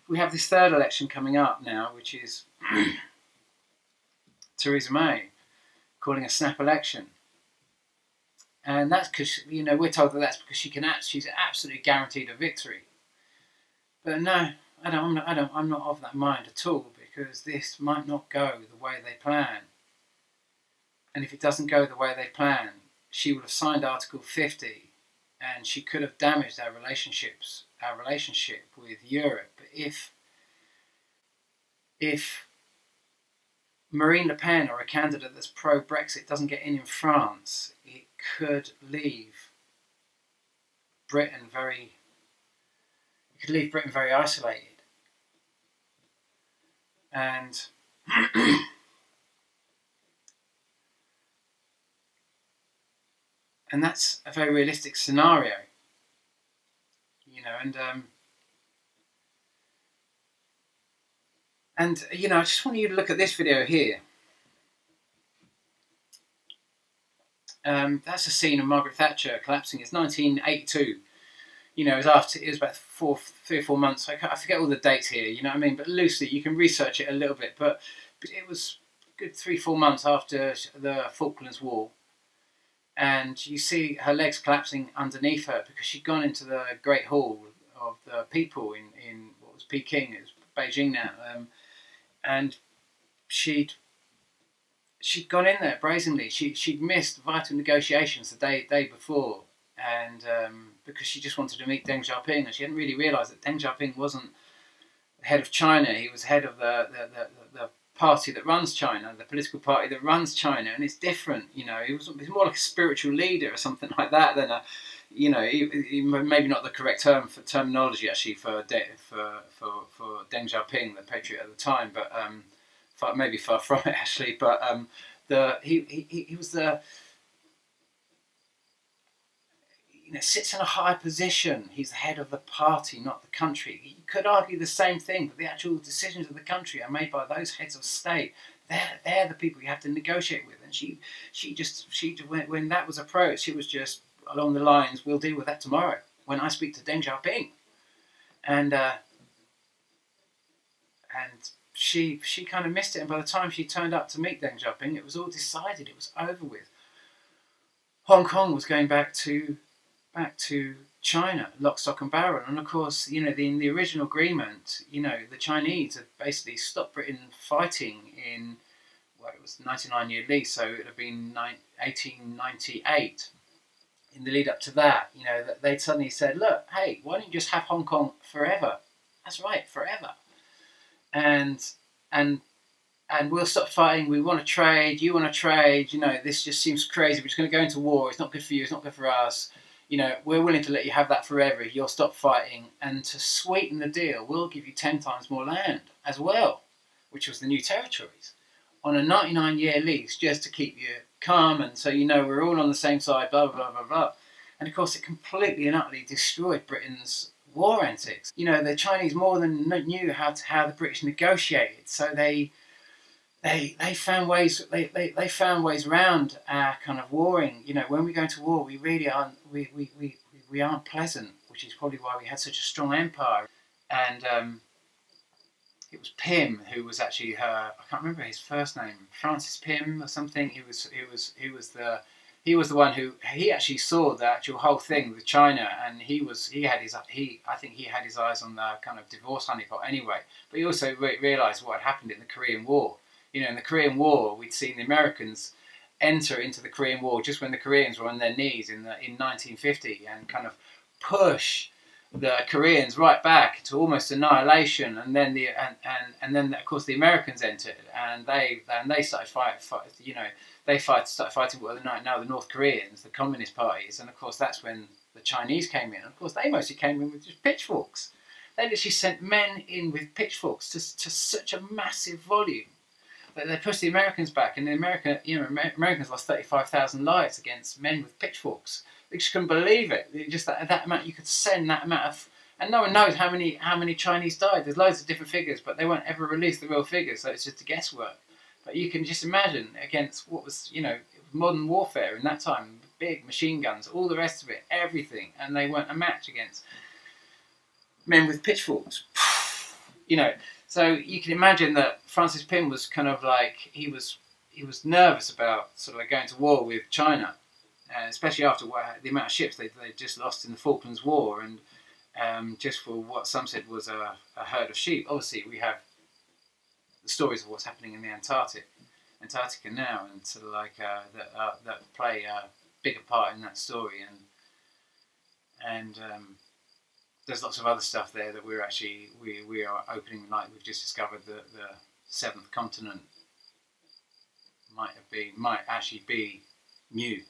we have this third election coming up now, which is Teresa May calling a snap election. And that's because, you know, we're told that that's because she's absolutely guaranteed a victory. But no, I'm not of that mind at all, because this might not go the way they plan. And if it doesn't go the way they plan, she would have signed Article 50, and she could have damaged our relationship with Europe. But if Marine Le Pen, or a candidate that's pro-Brexit, doesn't get in France, it could leave Britain very isolated. And and that's a very realistic scenario, you know. And you know, I just want you to look at this video here. That's a scene of Margaret Thatcher collapsing. It's 1982. You know, it was about 3 or 4 months. I forget all the dates here. You know what I mean? But loosely, you can research it a little bit. But it was a good 3 or 4 months after the Falklands War, and you see her legs collapsing underneath her because she'd gone into the Great Hall of the people in what was Peking. It was Beijing now, and she'd gone in there brazenly. She'd missed vital negotiations the day before, and because she just wanted to meet Deng Xiaoping, and she hadn't really realised that Deng Xiaoping wasn't the head of China. He was head of the party that runs China, the political party that runs China, and it's different. You know, he was more like a spiritual leader or something like that than a, you know, he maybe not the correct terminology actually for Deng Xiaoping, the patriot at the time, but maybe far from it actually. But he was the, you know, sits in a high position. He's the head of the party, not the country. You could argue the same thing, but the actual decisions of the country are made by those heads of state. They're the people you have to negotiate with. And she when that was approached, she was just along the lines, we'll deal with that tomorrow when I speak to Deng Xiaoping. And she kind of missed it. And by the time she turned up to meet Deng Xiaoping, it was all decided. It was over with. Hong Kong was going back to China, lock, stock and barrel. And of course, you know, in the original agreement, you know, the Chinese had basically stopped Britain fighting in, well, it was a 99-year lease, so it would have been 1898. In the lead up to that, you know, that they'd suddenly said, look, hey, why don't you just have Hong Kong forever? That's right, forever. And we'll stop fighting. We want to trade. You want to trade. You know, this just seems crazy. We're just going to go into war. It's not good for you. It's not good for us. You know, we're willing to let you have that forever if you'll stop fighting. And to sweeten the deal, we'll give you 10 times more land as well, which was the new territories, on a 99-year lease, just to keep you calm, and so you know we're all on the same side, blah, blah, blah, blah. And of course, it completely and utterly destroyed Britain's war antics. You know, the Chinese more than knew how the British negotiated, so they found ways around our kind of warring. You know, when we go into war, we really aren't we aren't pleasant, which is probably why we had such a strong empire. And it was Pym who was actually her, I can't remember his first name, Francis Pym or something. He was the one who, he actually saw the actual whole thing with China, and I think he had his eyes on the kind of divorce honeypot anyway. But he also realised what had happened in the Korean War. You know, in the Korean War, we'd seen the Americans enter into the Korean War just when the Koreans were on their knees in 1950, and kind of push the Koreans right back to almost annihilation. And then then of course the Americans entered, and they started started fighting what are now the North Koreans, the communist parties. And of course that's when the Chinese came in. And of course they mostly came in with just pitchforks. They literally sent men in with pitchforks to such a massive volume that they pushed the Americans back. And Americans lost 35,000 lives against men with pitchforks. They just couldn't believe it. Just that amount, you could send that amount of, and no one knows how many Chinese died. There's loads of different figures, but they won't ever release the real figures, so it's just a guesswork. But you can just imagine against what was, you know, modern warfare in that time, big machine guns, all the rest of it, everything, and they weren't a match against men with pitchforks. You know, so you can imagine that Francis Pym was kind of like, he was nervous about sort of like going to war with China, especially after the amount of ships they just lost in the Falklands War, and just for what some said was a herd of sheep. Obviously, we have the stories of what's happening in the Antarctica now, and sort of like that play a bigger part in that story, and there's lots of other stuff there that we're actually we are opening, like we've just discovered that the seventh continent might actually be new,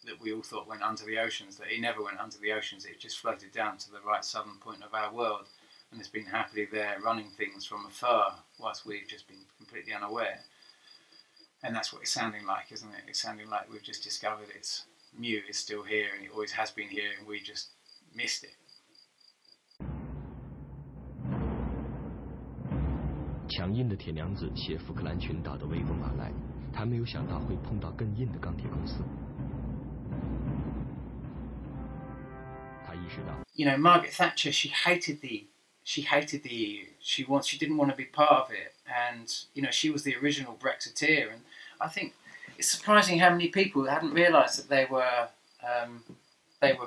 that we all thought went under the oceans, that it never went under the oceans, it just floated down to the right southern point of our world, and it's been happily there running things from afar whilst we've just been completely unaware. And that's what it's sounding like, isn't it? It's sounding like we've just discovered it's new, it's still here, and it always has been here, and we just missed it. 强硬的铁娘子携福克兰群岛的威风而来，她没有想到会碰到更硬的钢铁公司。她意识到 You know, Margaret Thatcher, she hated the EU. She didn't want to be part of it, and you know, she was the original Brexiteer. And I think it's surprising how many people hadn't realised that they were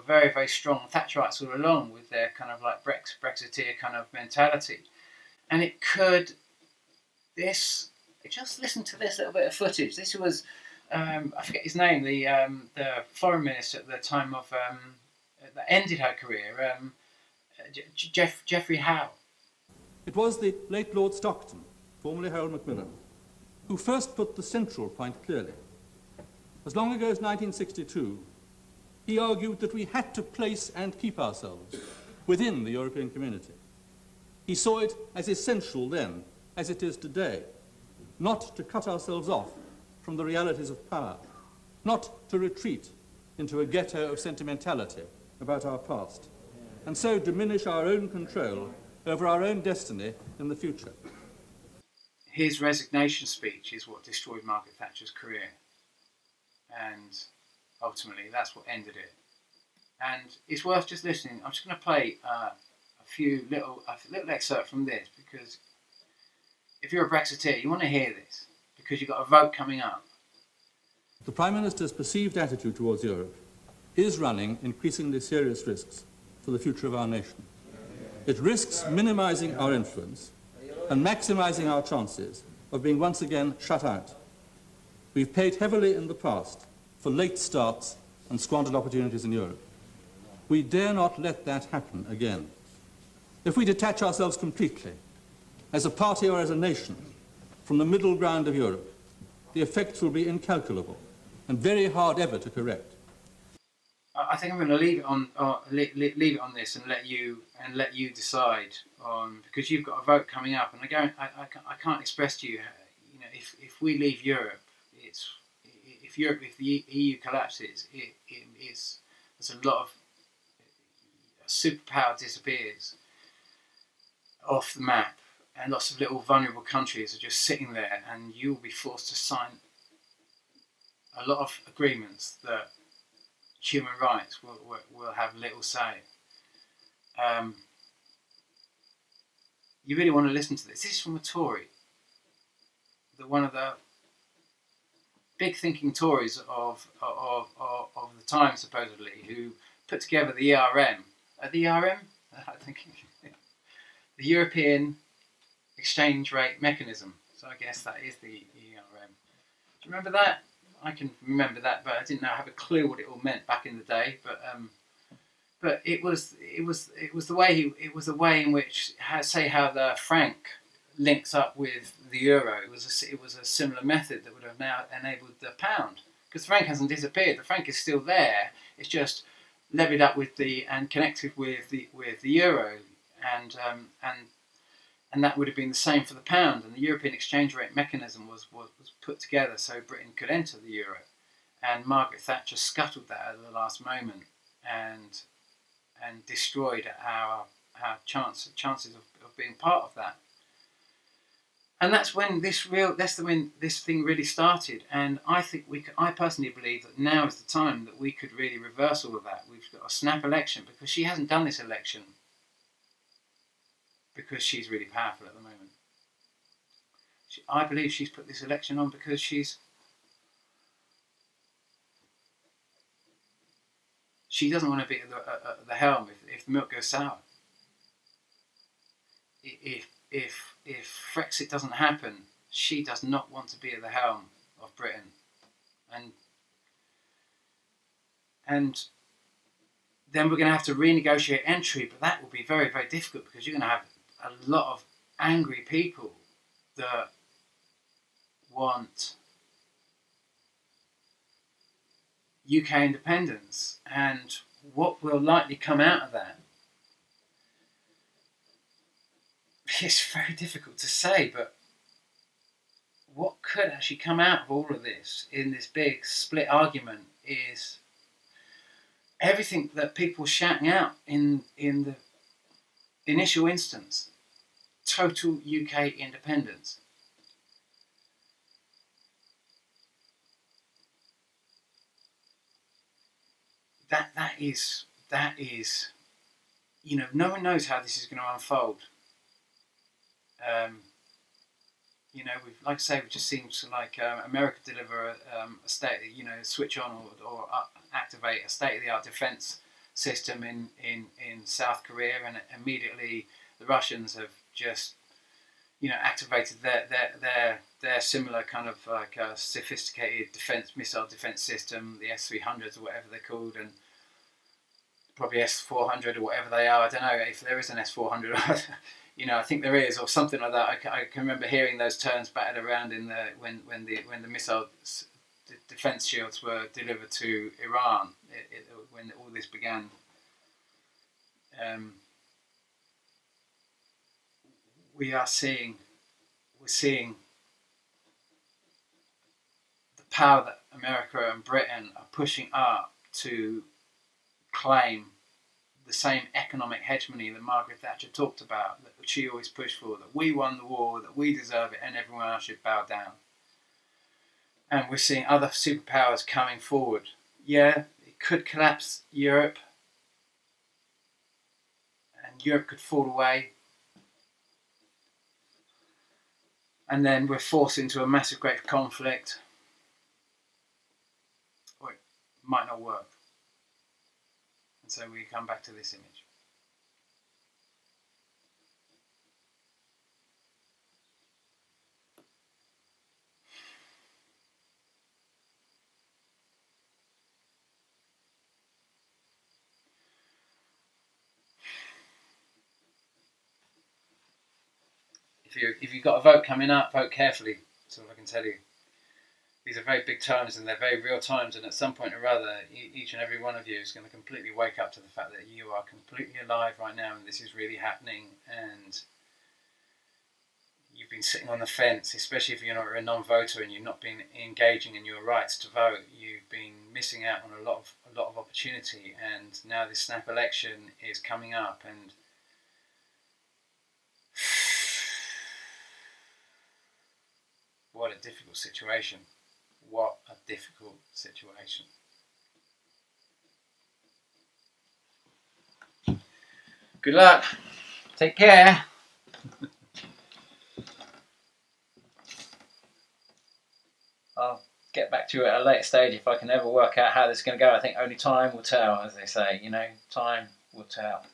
very, very strong Thatcherites all along, with their kind of like Brexiteer kind of mentality. And it could, just listen to this little bit of footage. This was, I forget his name, the foreign minister at the time of that ended her career, Geoffrey Howe. It was the late Lord Stockton, formerly Harold Macmillan, who first put the central point clearly. As long ago as 1962, he argued that we had to place and keep ourselves within the European community. He saw it as essential then, as it is today, not to cut ourselves off from the realities of power, not to retreat into a ghetto of sentimentality about our past, and so diminish our own control over our own destiny in the future. His resignation speech is what destroyed Margaret Thatcher's career, and ultimately that's what ended it. And it's worth just listening. I'm just going to play a little excerpt from this, because if you're a Brexiteer, you want to hear this, because you've got a vote coming up. The Prime Minister's perceived attitude towards Europe is running increasingly serious risks for the future of our nation. It risks minimising our influence and maximising our chances of being once again shut out. We've paid heavily in the past for late starts and squandered opportunities in Europe. We dare not let that happen again. If we detach ourselves completely, as a party or as a nation, from the middle ground of Europe, the effects will be incalculable and very hard ever to correct. I think I'm going to leave it on this and let you decide on, because you've got a vote coming up, and I can't express to you, you know, if we leave Europe, if the EU collapses, there's a lot of superpower disappears off the map, and lots of little vulnerable countries are just sitting there, and you'll be forced to sign a lot of agreements that human rights will have little say. You really want to listen to this. This is from a Tory, one of the big thinking Tories of the time, supposedly, who put together the ERM. The ERM? I think the European Exchange Rate Mechanism. So I guess that is the ERM. Do you remember that? I can remember that, but I didn't have a clue what it all meant back in the day. But it was the way in which, say, how the franc links up with the euro. It was a similar method that would have now enabled the pound, because the franc hasn't disappeared. The franc is still there. It's just levied up with and connected with the euro, and that would have been the same for the pound. And the European exchange rate mechanism was put together so Britain could enter the euro. And Margaret Thatcher scuttled that at the last moment and destroyed our chances of being part of that. And that's when this thing really started. And I think I personally believe that now is the time that we could really reverse all of that. We've got a snap election, because she hasn't done this election because she's really powerful at the moment. I believe she's put this election on because she doesn't want to be at the helm if the milk goes sour. If Brexit doesn't happen, she does not want to be at the helm of Britain, and then we're going to have to renegotiate entry, but that will be very, very difficult because you're going to have a lot of angry people that want UK independence, and what will likely come out of that, it's very difficult to say, but what could actually come out of all of this in this big split argument is everything that people were shouting out in the initial instance: total UK independence. That is, you know, no one knows how this is going to unfold. You know, like I say, we've just seen like America deliver a state, you know, switch on or activate a state-of-the-art defense system in South Korea, and immediately the Russians have just, you know, activated their similar kind of like sophisticated missile defense system, the S-300s or whatever they're called, and probably S-400 or whatever they are. I don't know if there is an S-400. You know, I think there is, or something like that. I can remember hearing those terms battered around in the when the missile defense shields were delivered to Iran when all this began. We're seeing the power that America and Britain are pushing up to claim the same economic hegemony that Margaret Thatcher talked about, that she always pushed for, that we won the war, that we deserve it, and everyone else should bow down. And we're seeing other superpowers coming forward. Yeah, it could collapse Europe, and Europe could fall away, and then we're forced into a massive great conflict, or it might not work. And so we come back to this image. If you've got a vote coming up, vote carefully. That's all I can tell you. These are very big times, and they're very real times, and at some point or other, each and every one of you is going to completely wake up to the fact that you are completely alive right now, and this is really happening, and you've been sitting on the fence, especially if you're not a non-voter and you've not been engaging in your rights to vote. You've been missing out on a lot of opportunity, and now this snap election is coming up, and what a difficult situation. What a difficult situation. Good luck. Take care. I'll get back to you at a later stage if I can ever work out how this is going to go. I think only time will tell, as they say, you know, time will tell.